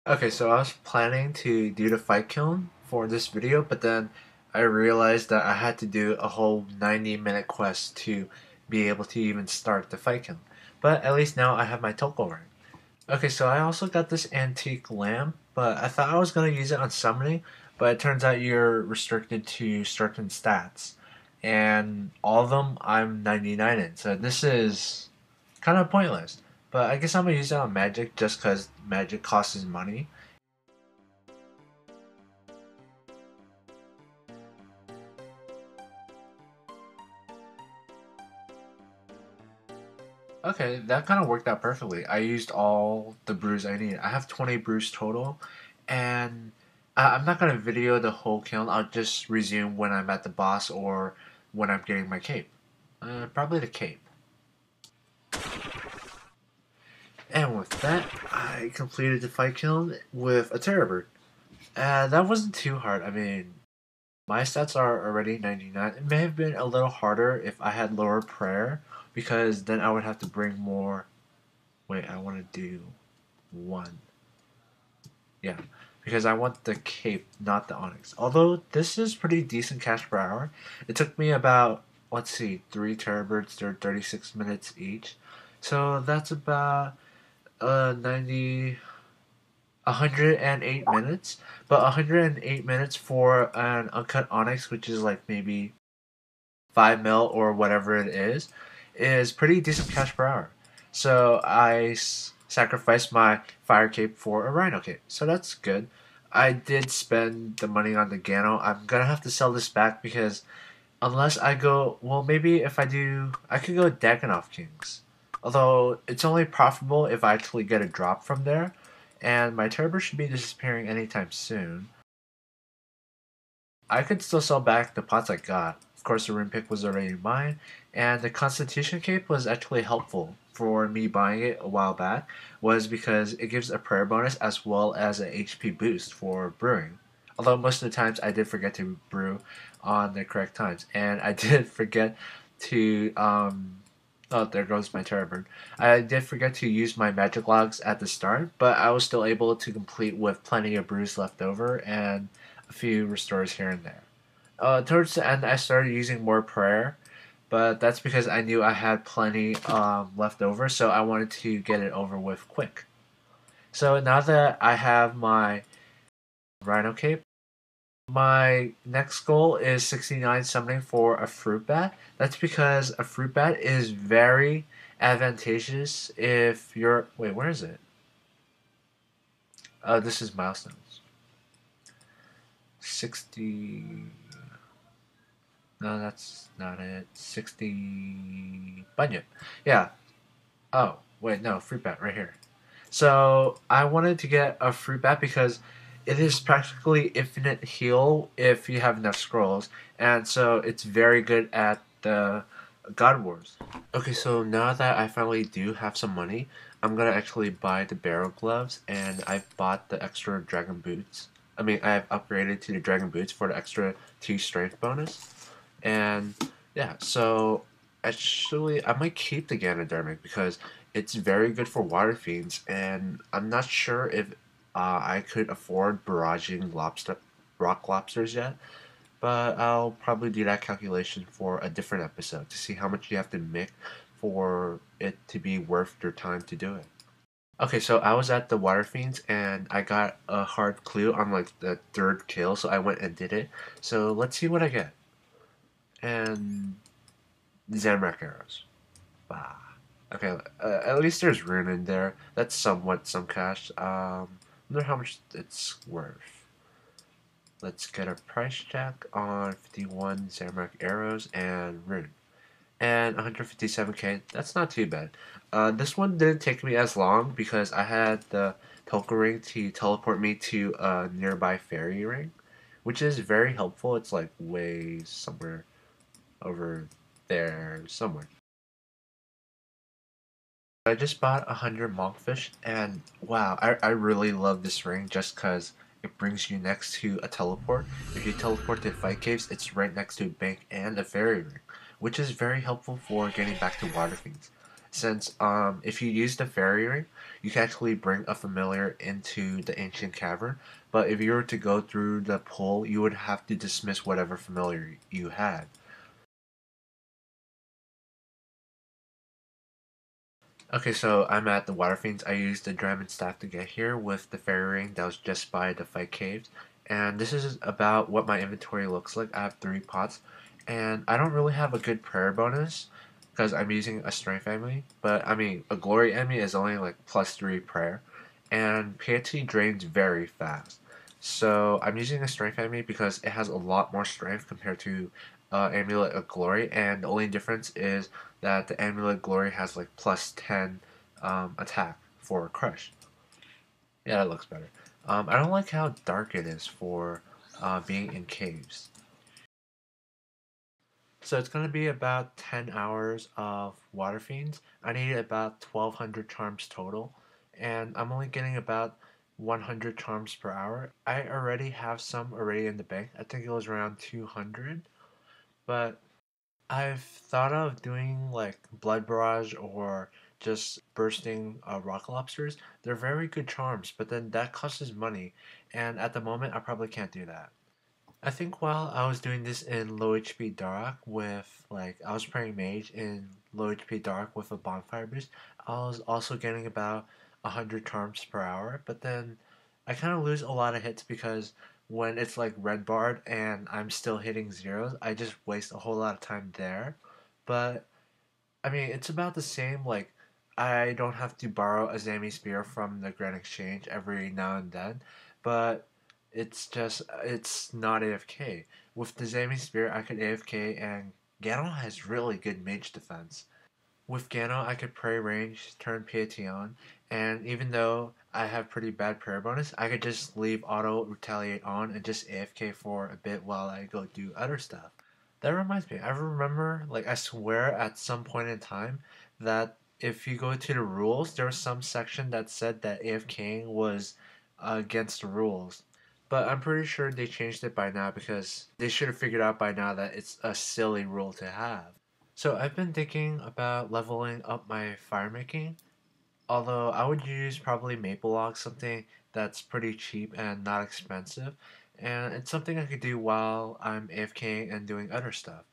Okay, so I was planning to do the fight kiln for this video, but then I realized that I had to do a whole 90-minute quest to be able to even start the fight kiln. But at least now I have my Tokhaar ring. Okay, so I also got this antique lamp, but I thought I was going to use it on summoning, but it turns out you're restricted to certain stats. And all of them I'm 99 in, so this is kind of pointless. But I guess I'm going to use it on magic just because magic costs money. Okay, that kind of worked out perfectly. I used all the brews I need. I have 20 brews total, and I'm not gonna video the whole kiln. I'll just resume when I'm at the boss or when I'm getting my cape. Probably the cape. And with that, I completed the fight kiln with a terror bird. That wasn't too hard. I mean, my stats are already 99. It may have been a little harder if I had lower prayer, because then I would have to bring more. Wait, I want to do one. Yeah, because I want the cape, not the onyx. Although this is pretty decent cash per hour. It took me about, let's see, 3 terabirds. They're 36 minutes each. So that's about 90, 108 minutes. But 108 minutes for an uncut onyx, which is like maybe 5 mil or whatever it is pretty decent cash per hour. So I sacrificed my fire cape for a rhino cape. So that's good. I did spend the money on the Gano. I'm gonna have to sell this back because unless I go, well, maybe if I do, I could go Dagannoth Kings. Although it's only profitable if I actually get a drop from there, and my turbo should be disappearing anytime soon. I could still sell back the pots I got. Of course, the rune pick was already mine, and the Constitution cape was actually helpful for me buying it a while back, was because it gives a prayer bonus as well as an HP boost for brewing. Although most of the times I did forget to brew on the correct times, and I did forget to oh, there goes my Terrabird. I did forget to use my magic logs at the start, but I was still able to complete with plenty of brews left over and a few restores here and there. Towards the end, I started using more prayer, but that's because I knew I had plenty left over, so I wanted to get it over with quick. So now that I have my Rhino Cape, my next goal is 69 summoning for a fruit bat. That's because a fruit bat is very advantageous if you're. Wait, where is it? This is milestones. 60. No, that's not it. 60. Bunyip. Yeah. Oh, wait, no, fruit bat right here. So I wanted to get a fruit bat because it is practically infinite heal if you have enough scrolls, and so it's very good at the God Wars. Okay, so now that I finally do have some money, I'm gonna actually buy the barrel gloves, and I've bought the extra dragon boots. I mean, I've upgraded to the dragon boots for the extra 2 strength bonus, and yeah, so actually I might keep the Ganodermic because it's very good for water fiends, and I'm not sure if I could afford barraging rock lobsters yet, but I'll probably do that calculation for a different episode to see how much you have to make for it to be worth your time to do it. Okay, so I was at the water fiends and I got a hard clue on like the 3rd kill, so I went and did it. So let's see what I get. And Zamrak arrows. Bah. Okay, at least there's rune in there. That's somewhat some cash. Wonder how much it's worth. Let's get a price check on 51 Zamrak arrows and rune. And 157k, that's not too bad. This one didn't take me as long because I had the Tokhaar ring to teleport me to a nearby fairy ring, which is very helpful. It's like way somewhere over there somewhere. I just bought 100 monkfish, and wow, I really love this ring just because it brings you next to a teleport. If you teleport to fight caves, it's right next to a bank and a fairy ring, which is very helpful for getting back to water fiends. since if you use the fairy ring, you can actually bring a familiar into the ancient cavern. But if you were to go through the pool, you would have to dismiss whatever familiar you had. Okay, so I'm at the Water Fiends. I used the Diamond Staff to get here with the Fairy Ring that was just by the Fight Caves. And this is about what my inventory looks like. I have 3 pots. And I don't really have a good prayer bonus because I'm using a Strength enemy. But, I mean, a Glory enemy is only like +3 prayer. And piety drains very fast. So I'm using a Strength enemy because it has a lot more strength compared to Amulet of Glory. And the only difference is that the Amulet Glory has like +10 attack for Crush. Yeah, that looks better. I don't like how dark it is for being in caves. So it's going to be about 10 hours of Water Fiends. I need about 1200 charms total, and I'm only getting about 100 charms per hour. I already have some already in the bank. I think it was around 200, but I've thought of doing like Blood Barrage or just bursting rock lobsters. They're very good charms, but then that costs money, and at the moment I probably can't do that. I think while I was doing this in low HP Dark with like I was playing Mage in low HP Dark with a bonfire boost, I was also getting about 100 charms per hour, but then I kind of lose a lot of hits because when it's like red barred and I'm still hitting zeros, I just waste a whole lot of time there. But I mean, it's about the same. Like, I don't have to borrow a Zami spear from the Grand Exchange every now and then, but it's not AFK. With the Zami spear, I could AFK, and Gano has really good mage defense. With Gano, I could pray range, turn piety on, and even though I have pretty bad prayer bonus, I could just leave auto retaliate on and just AFK for a bit while I go do other stuff. That reminds me, I remember, like, I swear at some point in time that if you go to the rules, there was some section that said that AFKing was against the rules. But I'm pretty sure they changed it by now because they should have figured out by now that it's a silly rule to have. So I've been thinking about leveling up my firemaking, although I would use probably maple log, something that's pretty cheap and not expensive, and it's something I could do while I'm AFKing and doing other stuff.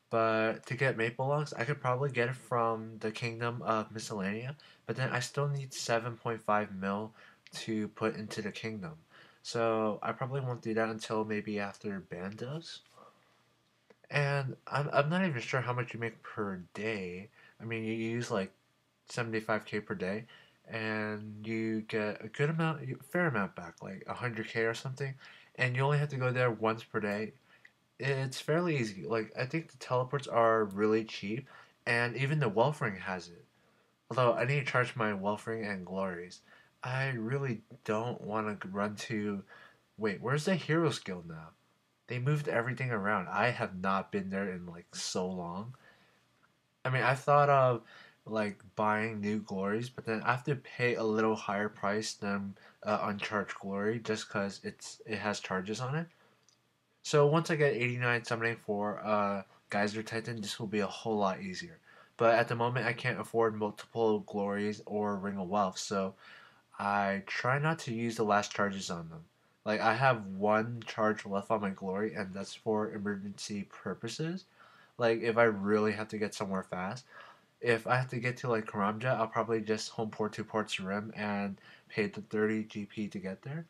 But to get maple logs, I could probably get it from the Kingdom of Miscellanea, but then I still need 7.5 mil to put into the kingdom. So I probably won't do that until maybe after Ban does. And I'm not even sure how much you make per day. I mean, you use like 75k per day, and you get a good amount, a fair amount back, like 100k or something, and you only have to go there once per day. It's fairly easy. Like, I think the teleports are really cheap, and even the Wealth Ring has it. Although I need to charge my Wealth Ring and Glories. I really don't want to run to. Wait, where's the Heroes Guild now? They moved everything around. I have not been there in like so long. I mean, I thought of like buying new glories, but then I have to pay a little higher price than uncharged glory just because it has charges on it. So once I get 89 summoning for Geyser Titan, this will be a whole lot easier. But at the moment, I can't afford multiple glories or Ring of Wealth, so I try not to use the last charges on them. Like, I have one charge left on my glory, and that's for emergency purposes. Like, if I really have to get somewhere fast. If I have to get to, like, Karamja, I'll probably just home port to Port Sarim and pay the 30 GP to get there.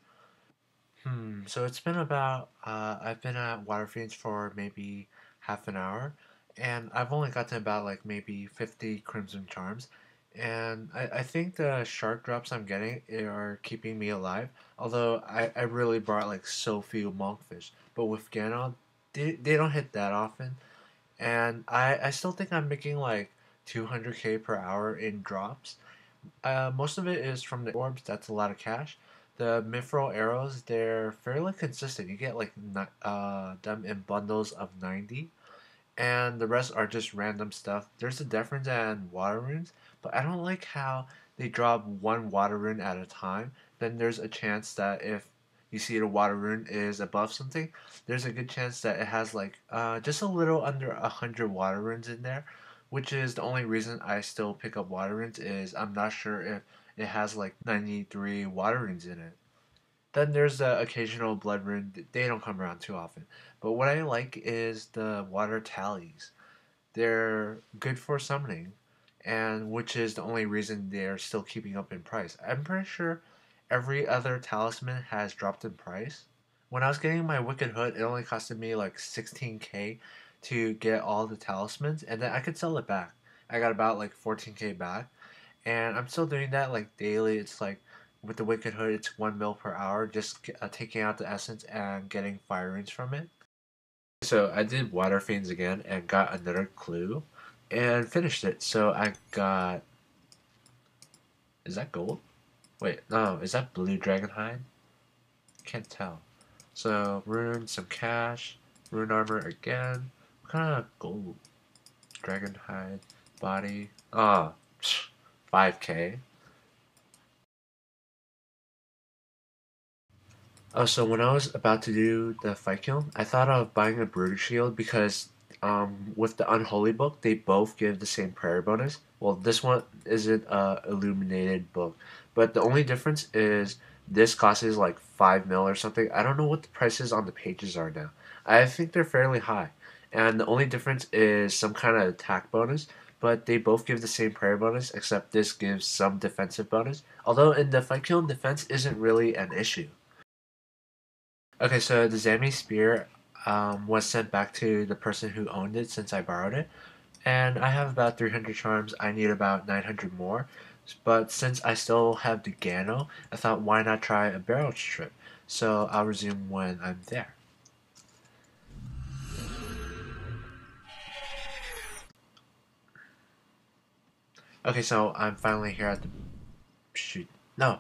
So it's been about, I've been at Waterfiends for maybe half an hour, and I've only gotten about like maybe 50 Crimson Charms. And I think the shark drops I'm getting are keeping me alive, although I really brought like so few monkfish. But with Ganon, they don't hit that often, and I still think I'm making like 200k per hour in drops. Most of it is from the orbs. That's a lot of cash. The mithril arrows, they're fairly consistent. You get like them in bundles of 90, and the rest are just random stuff. There's a difference in water runes, but I don't like how they drop one water rune at a time. Then there's a chance that if you see the water rune is above something, there's a good chance that it has like just a little under 100 water runes in there. which is the only reason I still pick up water runes is I'm not sure if it has like 93 water runes in it. Then there's the occasional blood rune. They don't come around too often. But what I like is the water tallies. They're good for summoning, and which is the only reason they're still keeping up in price. I'm pretty sure every other talisman has dropped in price. When I was getting my Wicked Hood, it only costed me like 16k to get all the talismans, and then I could sell it back. I got about like 14k back, and I'm still doing that like daily. It's like with the Wicked Hood, it's 1 mil per hour, just taking out the essence and getting fire rings from it. So I did water fiends again and got another clue and finished it. So I got, is that gold? Wait, no, is that blue dragon hide? Can't tell. So rune, some cash, rune armor again. What kind of gold? Dragon hide, body. Ah, 5k. Oh, so when I was about to do the fight kiln, I thought of buying a Brood Shield because with the Unholy book, they both give the same prayer bonus. Well, this one isn't a illuminated book, but the only difference is this costs like 5 mil or something. I don't know what the prices on the pages are now. I think they're fairly high, and the only difference is some kind of attack bonus. But they both give the same prayer bonus, except this gives some defensive bonus. Although in the fight kiln, defense isn't really an issue. Okay, so the Zami spear was sent back to the person who owned it since I borrowed it, and I have about 300 charms. I need about 900 more, but since I still have the Gano, I thought why not try a barrel trip? So I'll resume when I'm there. Okay, so I'm finally here at the shoot. No,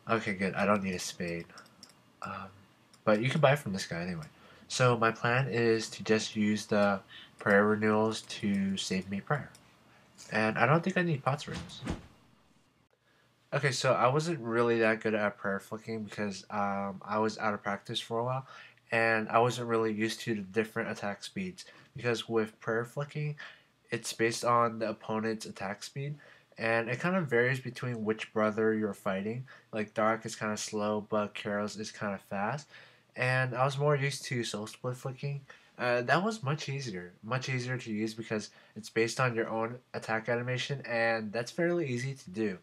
okay, good. I don't need a spade. Um, but you can buy it from this guy anyway. So my plan is to just use the prayer renewals to save me prayer. And I don't think I need pots rings. Okay, so I wasn't really that good at prayer flicking because I was out of practice for a while, and I wasn't really used to the different attack speeds. Because with prayer flicking, it's based on the opponent's attack speed, and it kind of varies between which brother you're fighting. Like Dark is kind of slow, but Karos is kind of fast. And I was more used to soul split flicking. That was much easier to use because it's based on your own attack animation, and that's fairly easy to do.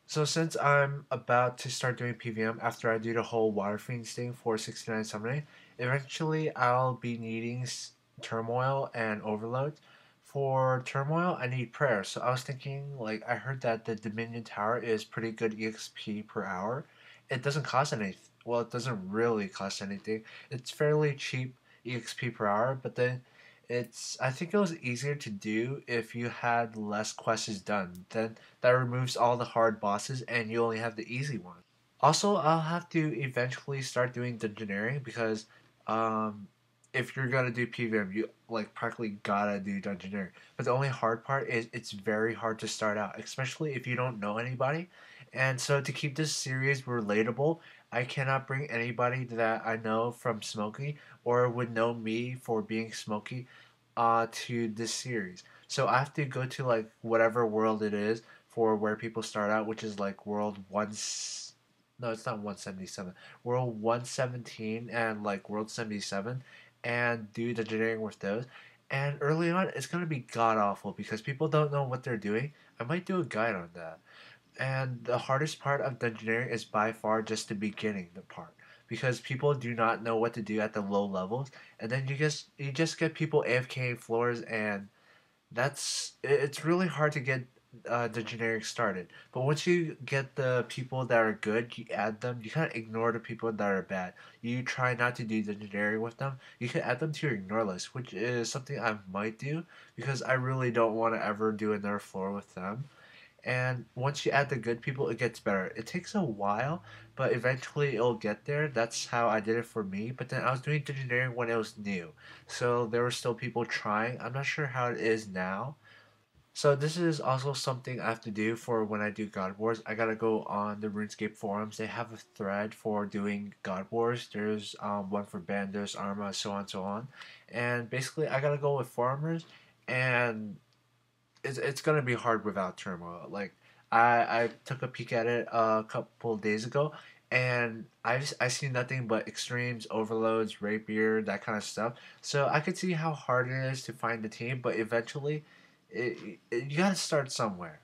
So since I'm about to start doing PVM after I do the whole Water Fiends thing for 69 summoning, eventually I'll be needing Turmoil and Overload. For Turmoil, I need Prayer. So I was thinking, like, I heard that the Dominion Tower is pretty good EXP per hour. It doesn't cost anything. Well, it doesn't really cost anything. It's fairly cheap EXP per hour, but then I think it was easier to do if you had less quests done. Then that removes all the hard bosses and you only have the easy ones. Also, I'll have to eventually start doing dungeoneering because um, if you're gonna do PVM, you like practically gotta do dungeoneering. But the only hard part is it's very hard to start out, especially if you don't know anybody. And so to keep this series relatable, I cannot bring anybody that I know from Smokey or would know me for being Smokey to this series. So I have to go to like whatever world it is for where people start out, which is like world one. No, it's not 177. World 117 and like world 77, and do the engineering with those. And early on, it's gonna be god awful because people don't know what they're doing. I might do a guide on that. And the hardest part of dungeoneering is by far just the beginning, the part, because people do not know what to do at the low levels, and then you just get people AFKing floors, and it's really hard to get the generic started. But once you get the people that are good, you add them. You kind of ignore the people that are bad. You try not to do the generic with them. You can add them to your ignore list, which is something I might do because I really don't want to ever do another floor with them. And once you add the good people, it gets better. It takes a while, but eventually it'll get there. That's how I did it for me. But then I was doing engineering when it was new, so there were still people trying. I'm not sure how it is now. So this is also something I have to do for when I do God Wars. I gotta go on the Runescape forums. They have a thread for doing God Wars. There's one for Bandos, Arma, so on, so on. And basically, I gotta go with farmers and it's gonna be hard without turmoil. Like I took a peek at it a couple days ago, and I see nothing but extremes, overloads, rapier, that kind of stuff. So I could see how hard it is to find the team, but eventually, you gotta start somewhere.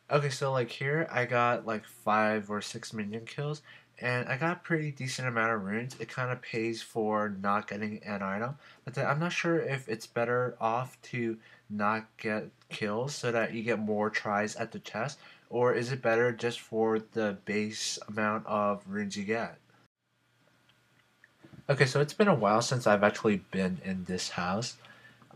Okay, so like here, I got like 5 or 6 minion kills, and I got a pretty decent amount of runes. It kind of pays for not getting an item, but then I'm not sure if it's better off to not get kills so that you get more tries at the chest, or is it better just for the base amount of runes you get? Okay, so it's been a while since I've actually been in this house.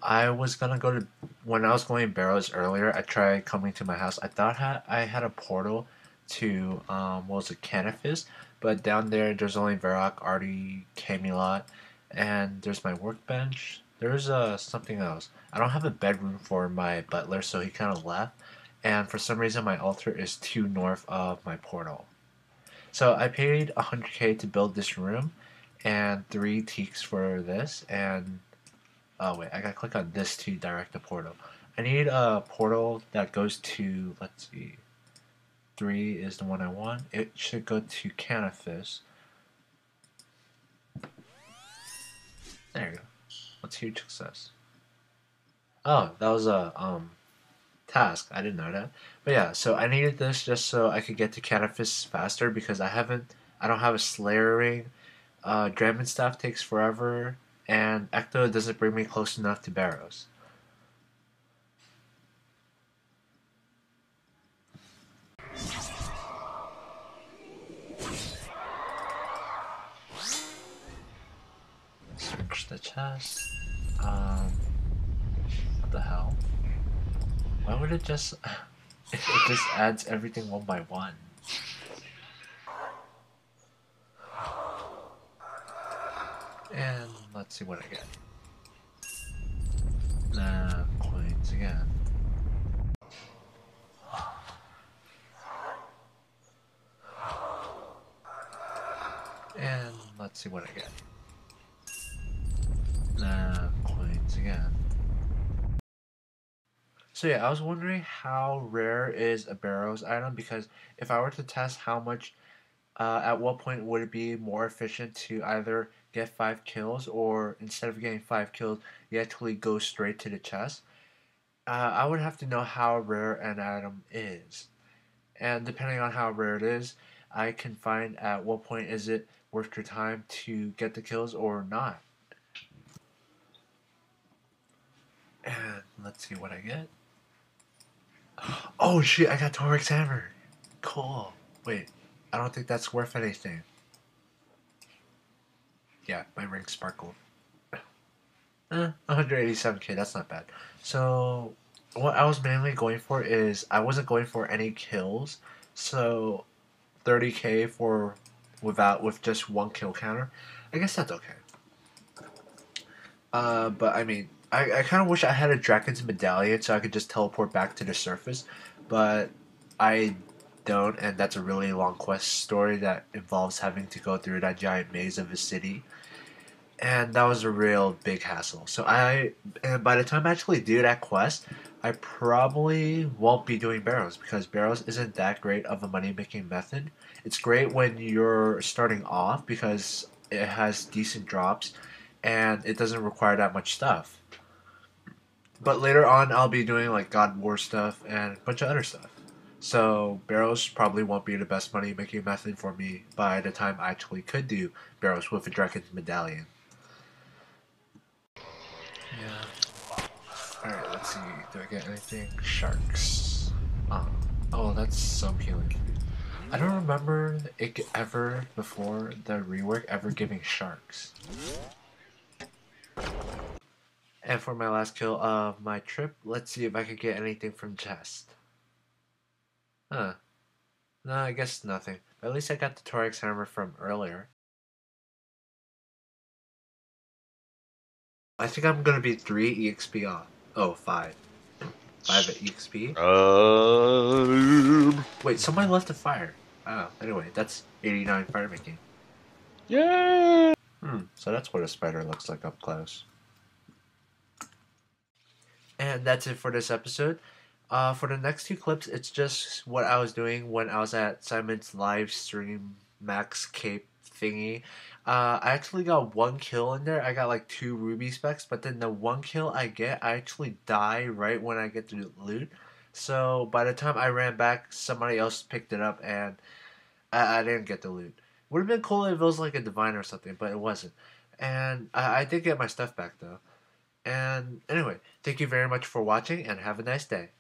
I was gonna go to when I was going Barrows earlier. I tried coming to my house. I thought I had a portal to what was it, Canifis, but down there's only Varrock, Artie, Camelot, and there's my workbench. There's something else. I don't have a bedroom for my butler, so he kind of left. And for some reason, my altar is too north of my portal. So I paid 100K to build this room, and 3 teaks for this, and oh wait, I gotta click on this to direct the portal. I need a portal that goes to, let's see, 3 is the one I want. It should go to Canifis. There you go. That's huge success. Oh, that was a task. I didn't know that. But yeah, so I needed this just so I could get to Canifis faster because I don't have a Slayer ring. Dragon Staff takes forever, and Ecto doesn't bring me close enough to Barrows. Search the chest. What the hell? Why would it just... it just adds everything one by one. And let's see what I get. Nah, coins again. And let's see what I get. Nah, coins again. So yeah, I was wondering how rare is a Barrows item, because if I were to test how much, at what point would it be more efficient to either get 5 kills, or instead of getting 5 kills, you actually go straight to the chest. I would have to know how rare an item is. And depending on how rare it is, I can find at what point is it worth your time to get the kills or not. And let's see what I get. Oh shit, I got Torag's hammer. Cool. Wait, I don't think that's worth anything. Yeah, my ring sparkled. 187K, that's not bad. So, what I was mainly going for is I wasn't going for any kills. So, 30K for with just 1 kill counter. I guess that's okay. But I mean, I kind of wish I had a Dragon's Medallion so I could just teleport back to the surface, but I don't, and that's a really long quest story that involves having to go through that giant maze of a city, and that was a real big hassle. And by the time I actually do that quest, I probably won't be doing Barrows because Barrows isn't that great of a money making method. It's great when you're starting off because it has decent drops and it doesn't require that much stuff. But later on, I'll be doing like God War stuff and a bunch of other stuff. So Barrows probably won't be the best money making method for me by the time I actually could do Barrows with a Dragon's Medallion. Yeah. Alright, let's see. Do I get anything? Sharks. Oh, that's some healing. I don't remember it ever before the rework ever giving sharks. And for my last kill of my trip, let's see if I could get anything from chest. Huh. No, I guess nothing. But at least I got the Torag's hammer from earlier. I think I'm gonna be 3 EXP off. Oh, 5. 5 at EXP? Wait, somebody left a fire. Oh, anyway, that's 89 Firemaking. Yeah. So that's what a spider looks like up close. And that's it for this episode. For the next two clips, it's just what I was doing when I was at Simon's live stream Max Cape thingy. I actually got one kill in there. I got like two ruby specs, but then the one kill I get, I actually die right when I get to loot. So by the time I ran back, somebody else picked it up, and I didn't get the loot. Would have been cool if it was like a divine or something, but it wasn't. And I did get my stuff back though. And anyway, thank you very much for watching and have a nice day.